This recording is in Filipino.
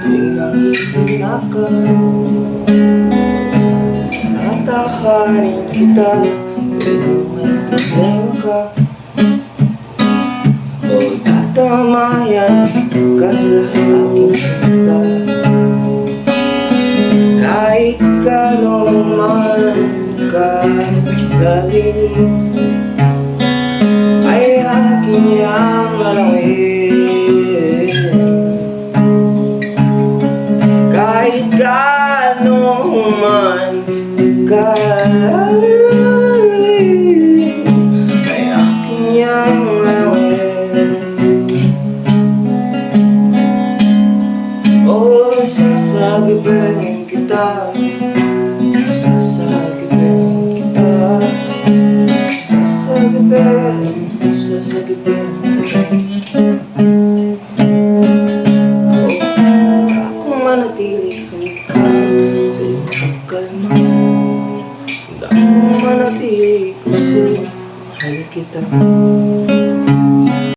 tuwing nakihina ka, tatahanin kita tuwing may problema ka, o tatamayan ka sa aking kita. Kahit gano'n man kagaling, ay aking iyang alawin. Kahit gano'n man kagaling, ay aking iyang alawin. O sasagipin kita, sasagipin kita, sasagipin, sasagipin kita. Akong manatili ka sa iyong pagkalma, akong manatili ko sa'yo, mahal kita.